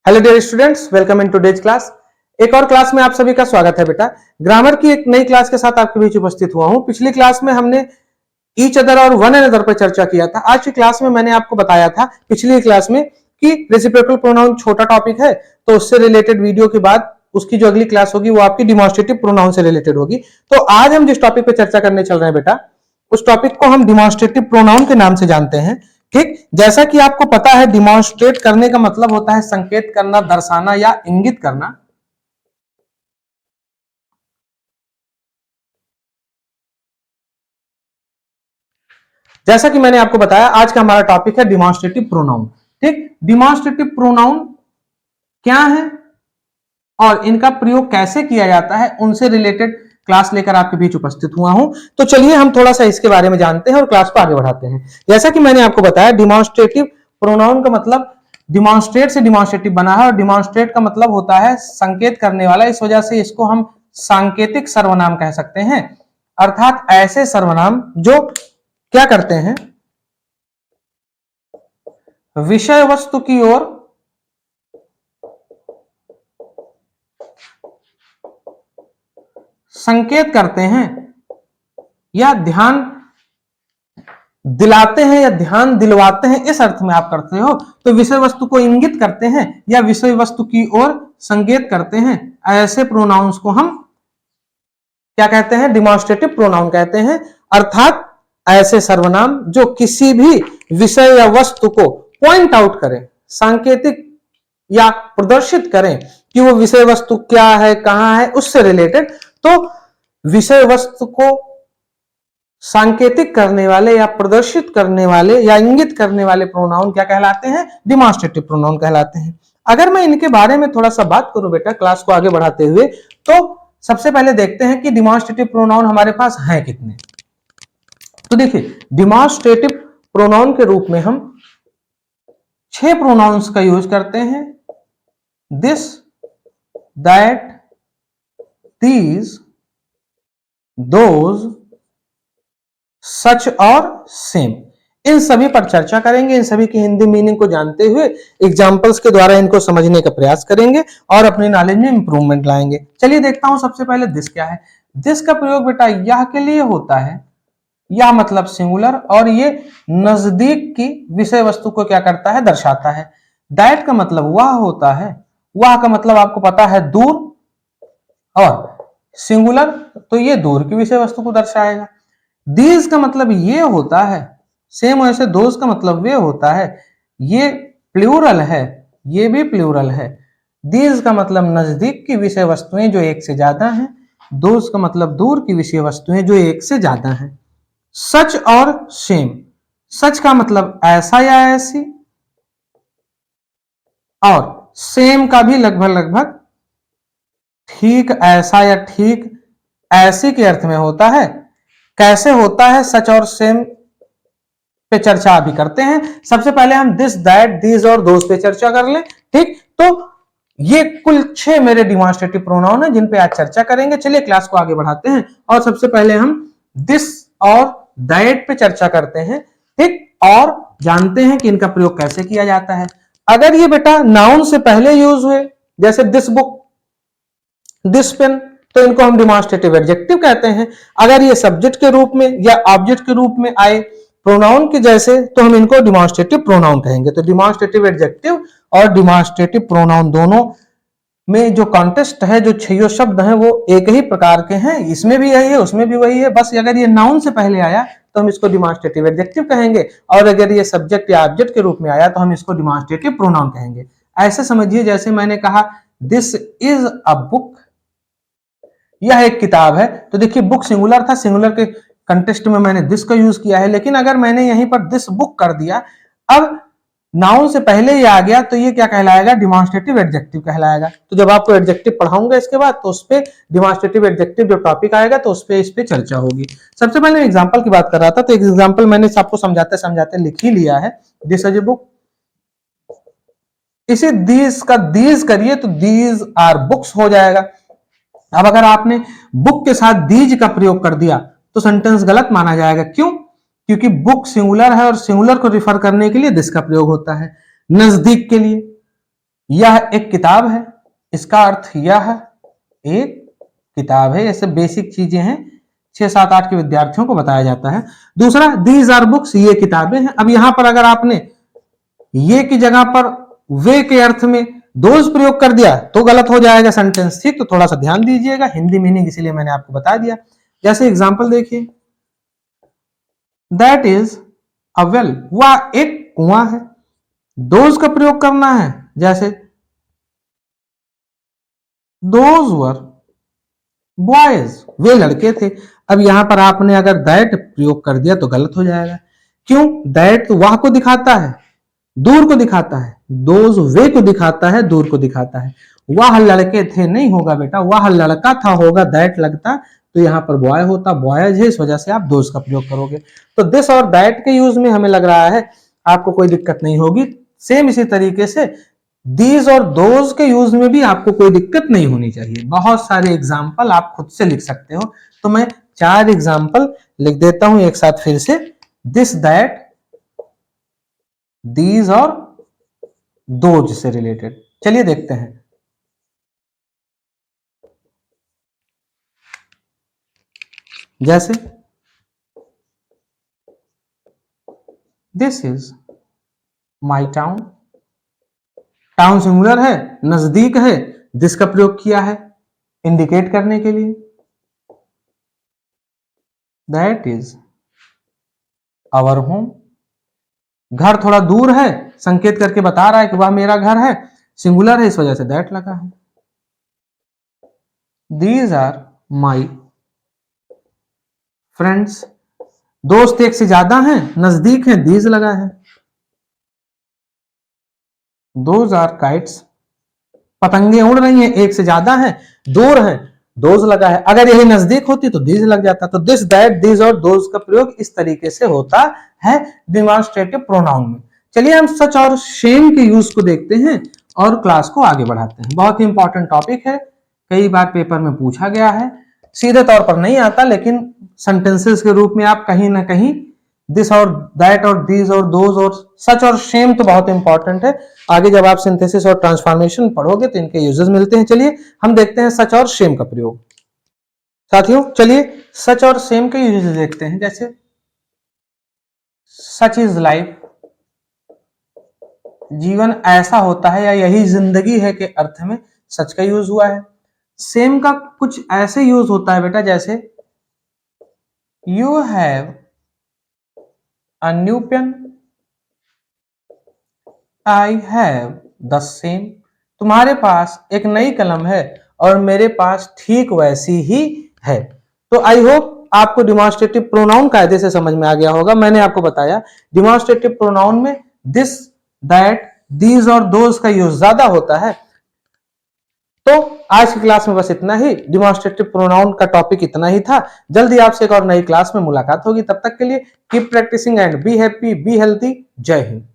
Hello dear students, welcome in today's class. एक और class में आप सभी का स्वागत है बेटा। ग्रामर की एक नई क्लास के साथ आपके बीच उपस्थित हुआ हूं। पिछली क्लास में हमने ईच अदर और वन अनदर पर चर्चा किया था। आज की क्लास में मैंने आपको बताया था पिछली क्लास में कि रेसिप्रोकल प्रोनाउन छोटा टॉपिक है, तो उससे रिलेटेड वीडियो के बाद उसकी जो अगली क्लास होगी वो आपकी डिमॉन्स्ट्रेटिव प्रोनाउन से रिलेटेड होगी। तो आज हम जिस टॉपिक पर चर्चा करने चल रहे हैं बेटा, उस टॉपिक को हम डिमॉन्स्ट्रेटिव प्रोनाउन के नाम से जानते हैं। ठीक, जैसा कि आपको पता है डिमॉन्स्ट्रेट करने का मतलब होता है संकेत करना, दर्शाना या इंगित करना। जैसा कि मैंने आपको बताया, आज का हमारा टॉपिक है डिमॉन्स्ट्रेटिव प्रोनाउन। ठीक, डिमॉन्स्ट्रेटिव प्रोनाउन क्या है और इनका प्रयोग कैसे किया जाता है, उनसे रिलेटेड क्लास लेकर आपके बीच उपस्थित हुआ हूं। तो चलिए हम थोड़ा सा इसके बारे में जानते हैं और क्लास को आगे बढ़ाते हैं। जैसा कि मैंने आपको बताया, डिमॉन्स्ट्रेटिव प्रोनाउन का मतलब डिमॉन्स्ट्रेट से डिमॉन्स्ट्रेटिव बना है और डिमॉन्स्ट्रेट का मतलब होता है संकेत करने वाला। इस वजह से इसको हम सांकेतिक सर्वनाम कह सकते हैं, अर्थात ऐसे सर्वनाम जो क्या करते हैं, विषय वस्तु की ओर संकेत करते हैं या ध्यान दिलाते हैं या ध्यान दिलवाते हैं, इस अर्थ में आप करते हो। तो विषय वस्तु को इंगित करते हैं या विषय वस्तु की ओर संकेत करते हैं, ऐसे प्रोनाउंस को हम क्या कहते हैं, डिमॉन्स्ट्रेटिव प्रोनाउन कहते हैं। अर्थात ऐसे सर्वनाम जो किसी भी विषय या वस्तु को पॉइंट आउट करें, सांकेतिक या प्रदर्शित करें कि वो विषय वस्तु क्या है, कहां है, उससे रिलेटेड। तो विषय वस्तु को सांकेतिक करने वाले या प्रदर्शित करने वाले या इंगित करने वाले प्रोनाउन क्या कहलाते हैं, डिमॉन्स्ट्रेटिव प्रोनाउन कहलाते हैं। अगर मैं इनके बारे में थोड़ा सा बात करूं बेटा क्लास को आगे बढ़ाते हुए, तो सबसे पहले देखते हैं कि डिमॉन्स्ट्रेटिव प्रोनाउन हमारे पास हैं कितने। तो देखिए, डिमॉन्स्ट्रेटिव प्रोनाउन के रूप में हम 6 प्रोनाउंस का यूज करते हैं। दिस, दैट, दीज, दोज, सच और सेम, इन सभी पर चर्चा करेंगे। इन सभी की हिंदी मीनिंग को जानते हुए एग्जांपल्स के द्वारा इनको समझने का प्रयास करेंगे और अपनी नॉलेज में इंप्रूवमेंट लाएंगे। चलिए देखता हूं सबसे पहले दिस क्या है। दिस का प्रयोग बेटा यह के लिए होता है, यह मतलब सिंगुलर, और ये नजदीक की विषय वस्तु को क्या करता है, दर्शाता है। दैट का मतलब वह होता है, वह का मतलब आपको पता है दूर, और सिंगुलर तो ये दूर की विषय वस्तु को दर्शाएगा। दीज का मतलब ये होता है, सेम वैसे दोज का मतलब वे होता है, ये प्लूरल है, ये भी प्लूरल है। दीज का मतलब नजदीक की विषय वस्तुएं जो एक से ज्यादा हैं, दोज का मतलब दूर की विषय वस्तुएं जो एक से ज्यादा हैं। सच और सेम, सच का मतलब ऐसा या ऐसी, और सेम का भी लगभग लगभग ठीक ऐसा या ठीक ऐसी के अर्थ में होता है। कैसे होता है सच और सेम पे चर्चा अभी करते हैं। सबसे पहले हम दिस, दैट, दीज और दोज पे चर्चा कर लें। ठीक, तो ये कुल 6 मेरे डिमॉन्स्ट्रेटिव प्रोनाउन है जिन पे आज चर्चा करेंगे। चलिए क्लास को आगे बढ़ाते हैं और सबसे पहले हम दिस और दैट पे चर्चा करते हैं। ठीक, और जानते हैं कि इनका प्रयोग कैसे किया जाता है। अगर ये बेटा नाउन से पहले यूज हुए, जैसे दिस बुक, दिस पेन, तो इनको हम डिमॉन्स्ट्रेटिव एडजेक्टिव कहते हैं। अगर ये सब्जेक्ट के रूप में या ऑब्जेक्ट के रूप में आए प्रोनाउन के जैसे, तो हम इनको डिमॉन्स्ट्रेटिव प्रोनाउन कहेंगे। तो डिमॉन्स्ट्रेटिव एडजेक्टिव और डिमॉन्स्ट्रेटिव प्रोनाउन दोनों में जो कॉन्टेस्ट है, जो 6 शब्द हैं, वो एक ही प्रकार के हैं। इसमें भी यही है, उसमें भी वही है, बस अगर ये नाउन से पहले आया तो हम इसको डिमॉन्स्ट्रेटिव एडजेक्टिव कहेंगे, और अगर ये सब्जेक्ट या ऑब्जेक्ट के रूप में आया तो हम इसको डिमॉन्स्ट्रेटिव प्रोनाउन कहेंगे। ऐसे समझिए जैसे मैंने कहा दिस इज अ बुक, यह एक किताब है। तो देखिए बुक सिंगुलर था, सिंगुलर के कंटेक्स्ट में मैंने दिस का यूज किया है, लेकिन अगर मैंने यहीं पर दिस बुक कर दिया, अब नाउन से पहले ही आ गया, तो ये क्या कहलाएगा, डिमॉन्स्ट्रेटिव एडजेक्टिव कहलाएगा। तो जब आपको एडजेक्टिव पढ़ाऊंगा इसके बाद, तो उस पे डिमॉन्स्ट्रेटिव एडजेक्टिव जो टॉपिक आएगा तो उस पे चर्चा होगी। सबसे पहले एग्जांपल की बात कर रहा था, तो एग्जांपल मैंने आपको समझाते समझाते लिख ही लिया है। दिस इज ए बुक, इसे दीज का दीज करिए तो दीज आर बुक्स हो जाएगा। अब अगर आपने बुक के साथ दीज का प्रयोग कर दिया तो सेंटेंस गलत माना जाएगा। क्यों? क्योंकि बुक सिंगुलर है और सिंगुलर को रिफर करने के लिए दिस का प्रयोग होता है, नजदीक के लिए। यह एक किताब है, इसका अर्थ यह एक किताब है। ऐसे बेसिक चीजें हैं, 6, 7, 8 के विद्यार्थियों को बताया जाता है। दूसरा, दीज आर बुक्स, ये किताबें हैं। अब यहां पर अगर आपने ये की जगह पर वे के अर्थ में दोज प्रयोग कर दिया तो गलत हो जाएगा सेंटेंस, ठीक। तो थोड़ा सा ध्यान दीजिएगा, हिंदी मीनिंग इसीलिए मैंने आपको बता दिया। जैसे एग्जांपल देखिए, दैट इज अ वेल, वह एक कुआं है। दोज का प्रयोग करना है, जैसे दोज वर बॉयज, वे लड़के थे। अब यहां पर आपने अगर दैट प्रयोग कर दिया तो गलत हो जाएगा। क्यों? दैट तो वह को दिखाता है, दूर को दिखाता है। दोज वे को दिखाता है, दूर को दिखाता है। वह लड़के थे नहीं होगा बेटा, वह लड़का था होगा। दैट लगता तो यहां पर बॉय होता, बॉयज है, इस वजह से आप दोज का प्रयोग करोगे। तो दिस और दैट के यूज में हमें लग रहा है आपको कोई दिक्कत नहीं होगी। सेम इसी तरीके से दीज और दोज के यूज में भी आपको कोई दिक्कत नहीं होनी चाहिए। बहुत सारे एग्जाम्पल आप खुद से लिख सकते हो। तो मैं 4 एग्जाम्पल लिख देता हूं एक साथ फिर से। दिस, दैट, दीज और दोज से रिलेटेड। चलिए देखते हैं। जैसे this is my town, town singular है, नजदीक है, दिस का प्रयोग किया है इंडिकेट करने के लिए। दैट इज आवर होम, घर थोड़ा दूर है, संकेत करके बता रहा है कि वह मेरा घर है, सिंगुलर है, इस वजह से दैट लगा है। दीज आर माई फ्रेंड्स, दोस्त एक से ज्यादा हैं, नजदीक हैं, दीज लगा है। दोज आर काइट्स, पतंगे उड़ रही हैं, एक से ज्यादा हैं, दूर हैं, दोज लगा है। अगर यही नजदीक होती तो दीज लग जाता। तो दिस, दैट, दीज और दोज का प्रयोग इस तरीके से होता है डिमॉन्स्ट्रेटिव प्रोनाउन में। चलिए हम सच और सेम के यूज को देखते हैं और क्लास को आगे बढ़ाते हैं। बहुत ही इंपॉर्टेंट टॉपिक है, कई बार पेपर में पूछा गया है, सीधे तौर पर नहीं आता, लेकिन सेंटेंसेस के रूप में आप कहीं ना कहीं दिस और दैट और दीज और दोज और सच और सेम तो बहुत इंपॉर्टेंट है। आगे जब आप सिंथेसिस और ट्रांसफॉर्मेशन पढ़ोगे तो इनके यूजेस मिलते हैं। चलिए हम देखते हैं सच और सेम का प्रयोग। साथियों चलिए सच और सेम के यूजेस देखते हैं। जैसे सच इज लाइफ, जीवन ऐसा होता है या यही जिंदगी है के अर्थ में सच का यूज हुआ है। सेम का कुछ ऐसे यूज होता है बेटा, जैसे you have a new pen, I have the same, तुम्हारे पास एक नई कलम है और मेरे पास ठीक वैसी ही है। तो आई होप आपको डिमॉन्स्ट्रेटिव प्रोनाउन कायदे से समझ में आ गया होगा। मैंने आपको बताया डिमॉन्स्ट्रेटिव प्रोनाउन में दिस, दैट, दीज और दोज का यूज ज्यादा होता है। तो आज की क्लास में बस इतना ही, डिमॉन्स्ट्रेटिव प्रोनाउन का टॉपिक इतना ही था। जल्दी आपसे एक और नई क्लास में मुलाकात होगी, तब तक के लिए keep practising and be happy, be healthy. जय हिंद।